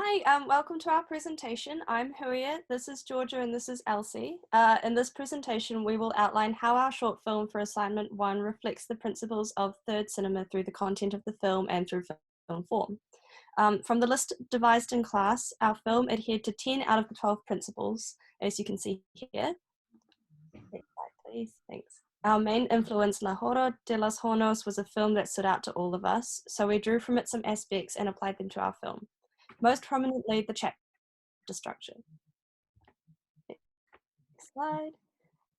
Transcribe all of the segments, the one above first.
Hi, welcome to our presentation. I'm Huia, this is Georgia, and this is Elsie. In this presentation, we will outline how our short film for assignment 1 reflects the principles of third cinema through the content of the film and through film form. From the list devised in class, our film adhered to 10 out of the 12 principles, as you can see here. Next slide, please. Thanks. Our main influence, La Hora de los Hornos, was a film that stood out to all of us, so we drew from it some aspects and applied them to our film. Most prominently, the chapter structure. Next slide.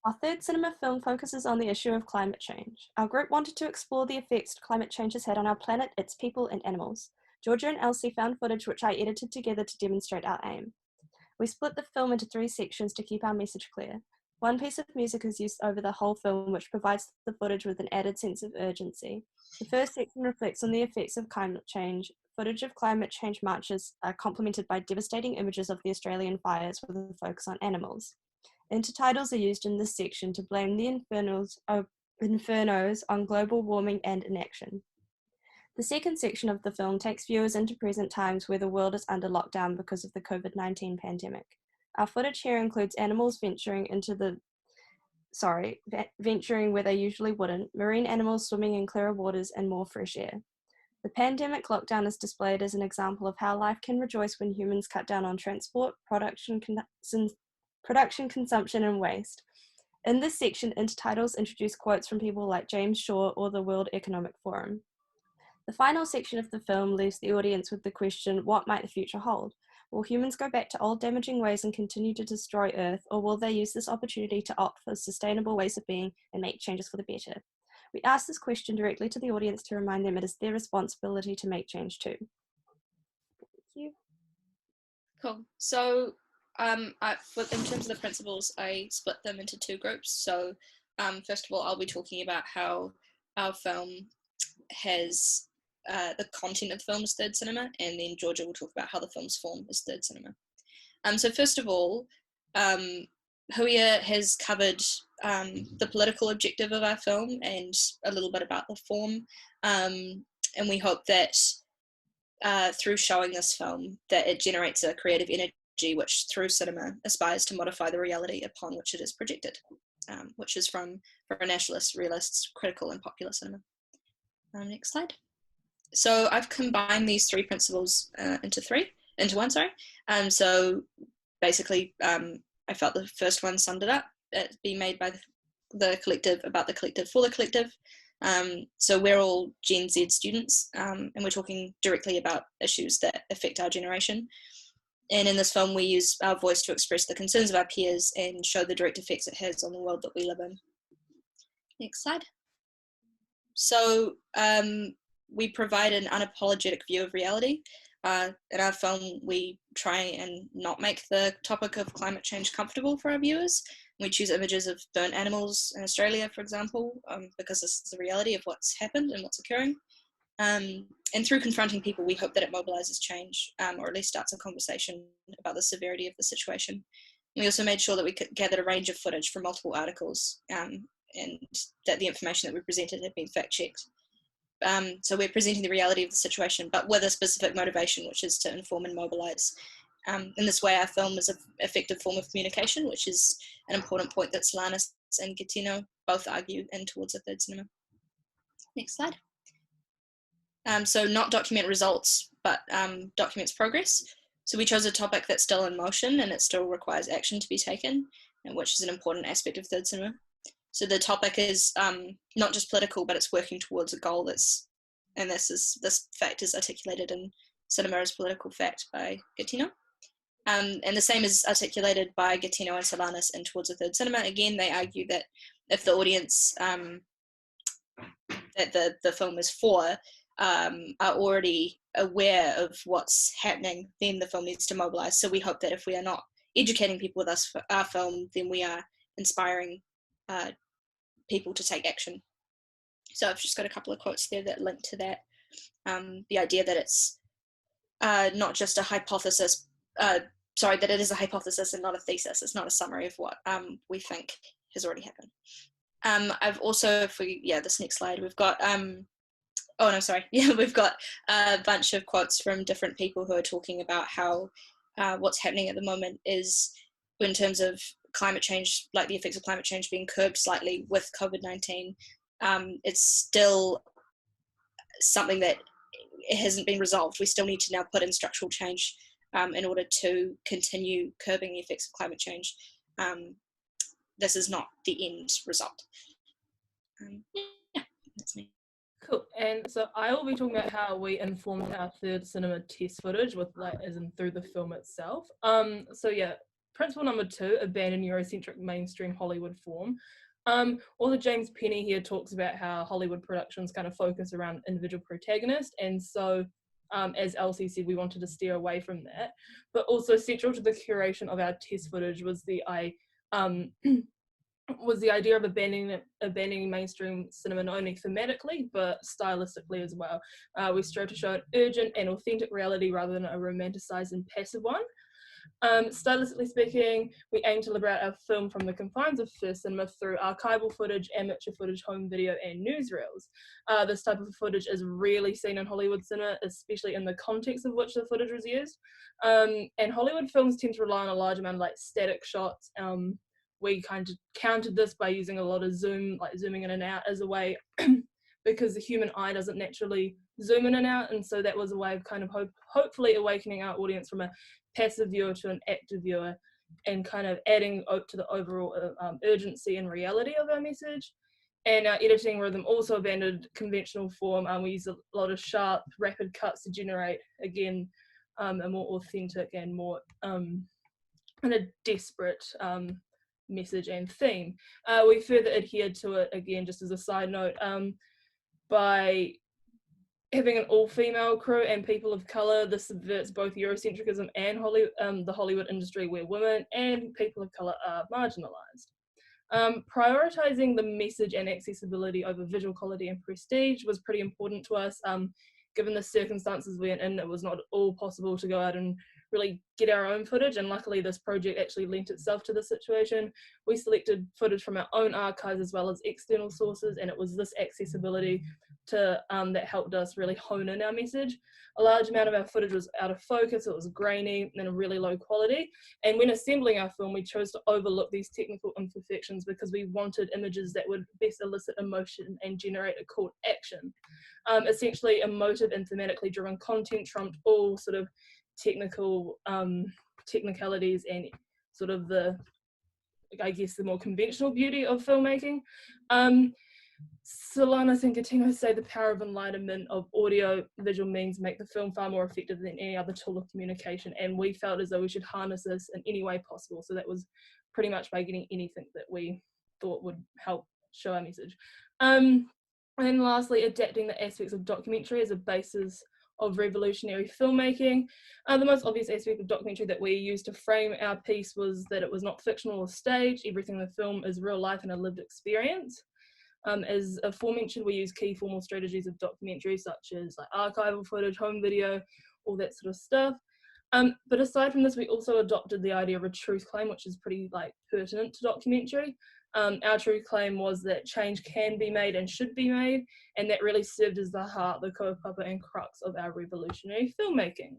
Our third cinema film focuses on the issue of climate change. Our group wanted to explore the effects climate change has had on our planet, its people, and animals. Georgia and Elsie found footage which I edited together to demonstrate our aim. We split the film into 3 sections to keep our message clear. One piece of music is used over the whole film, which provides the footage with an added sense of urgency. The first section reflects on the effects of climate change. Footage of climate change marches are complemented by devastating images of the Australian fires with a focus on animals. Intertitles are used in this section to blame the infernos on global warming and inaction. The second section of the film takes viewers into present times where the world is under lockdown because of the COVID-19 pandemic. Our footage here includes animals venturing where they usually wouldn't, marine animals swimming in clearer waters and more fresh air. The pandemic lockdown is displayed as an example of how life can rejoice when humans cut down on transport, production, consumption, and waste. In this section, intertitles introduce quotes from people like James Shaw or the World Economic Forum. The final section of the film leaves the audience with the question, what might the future hold? Will humans go back to old damaging ways and continue to destroy Earth, or will they use this opportunity to opt for sustainable ways of being and make changes for the better? We ask this question directly to the audience to remind them it is their responsibility to make change too. Thank you. Cool. So in terms of the principles, I split them into 2 groups. So first of all, I'll be talking about how our film has the content of the film is third cinema, and then Georgia will talk about how the film's form is third cinema. So first of all, Huia has covered the political objective of our film and a little bit about the form, and we hope that through showing this film that it generates a creative energy which through cinema aspires to modify the reality upon which it is projected, which is from nationalists, realists, critical and popular cinema. Next slide. So I've combined these 3 principles into one. So basically, I felt the first one summed it up. It's being made by the collective, about the collective, for the collective. So we're all Gen Z students, and we're talking directly about issues that affect our generation. And in this film, we use our voice to express the concerns of our peers and show the direct effects it has on the world that we live in. Next slide. So we provide an unapologetic view of reality. In our film, we try and not make the topic of climate change comfortable for our viewers. We choose images of burnt animals in Australia, for example, because this is the reality of what's happened and what's occurring. And through confronting people, we hope that it mobilizes change, or at least starts a conversation about the severity of the situation. And we also made sure that we gathered a range of footage from multiple articles, and that the information that we presented had been fact-checked. So we're presenting the reality of the situation, but with a specific motivation, which is to inform and mobilize. In this way, our film is an effective form of communication, which is an important point that Solanas and Gattino both argue in Towards a Third Cinema. Next slide. So not document results, but documents progress. So we chose a topic that's still in motion and it still requires action to be taken, which is an important aspect of third cinema. So the topic is not just political, but it's working towards a goal this fact is articulated in Cinema as Political Fact by Gattino. And the same is articulated by Gattino and Solanas in Towards a Third Cinema. Again, they argue that if the audience that the film is for are already aware of what's happening, then the film needs to mobilize. So we hope that if we are not educating people with us for our film, then we are inspiring people to take action. So I've just got a couple of quotes there that link to that. The idea that it's not just a hypothesis, that it is a hypothesis and not a thesis. It's not a summary of what we think has already happened. I've also, this next slide, we've got Oh no, sorry. Yeah, we've got a bunch of quotes from different people who are talking about how what's happening at the moment is, in terms of climate change, like the effects of climate change being curbed slightly with COVID-19. It's still something that it hasn't been resolved. We still need to now put in structural change in order to continue curbing the effects of climate change. Um, this is not the end result. Yeah, that's me. Cool. And so I will be talking about how we informed our third cinema test footage with, like, as in through the film itself. So yeah, principle number 2, abandon Eurocentric mainstream Hollywood form. Author James Penny here talks about how Hollywood productions kind of focus around individual protagonist, and so as Elsie said, we wanted to steer away from that. But also central to the curation of our test footage was the idea of abandoning mainstream cinema not only thematically but stylistically as well. We strove to show an urgent and authentic reality rather than a romanticized and passive one. Stylistically speaking, we aim to liberate our film from the confines of first cinema through archival footage, amateur footage, home video, and newsreels. This type of footage is rarely seen in Hollywood cinema, especially in the context of which the footage was used. And Hollywood films tend to rely on a large amount of like static shots. We kind of countered this by using a lot of zooming in and out as a way because the human eye doesn't naturally zoom in and out, and so that was a way of kind of hopefully awakening our audience from a passive viewer to an active viewer, and kind of adding to the overall urgency and reality of our message. And our editing rhythm also abandoned conventional form. We used a lot of sharp, rapid cuts to generate, again, a more authentic and more kind of desperate message and theme. We further adhered to it, again, just as a side note, by having an all-female crew and people of colour. This subverts both Eurocentrism and the Hollywood industry, where women and people of colour are marginalised. Prioritising the message and accessibility over visual quality and prestige was pretty important to us. Given the circumstances we're in, it was not at all possible to go out and really get our own footage, and luckily this project actually lent itself to the situation. We selected footage from our own archives as well as external sources, and it was this accessibility that helped us really hone in our message. A large amount of our footage was out of focus, it was grainy and a really low quality, and when assembling our film we chose to overlook these technical imperfections because we wanted images that would best elicit emotion and generate a call to action. Essentially, emotive and thematically driven content trumped all sort of technicalities and sort of the more conventional beauty of filmmaking. Solanas and Gattino say the power of enlightenment of audio visual means make the film far more effective than any other tool of communication, and we felt as though we should harness this in any way possible. So that was pretty much by getting anything that we thought would help show our message. And lastly, adapting the aspects of documentary as a basis of revolutionary filmmaking. The most obvious aspect of documentary that we used to frame our piece was that it was not fictional or staged. Everything in the film is real life and a lived experience. As aforementioned, we use key formal strategies of documentary such as like archival footage, home video, all that sort of stuff. But aside from this, we also adopted the idea of a truth claim, which is pretty pertinent to documentary. Our truth claim was that change can be made and should be made, and that really served as the heart, the kaupapa and crux of our revolutionary filmmaking.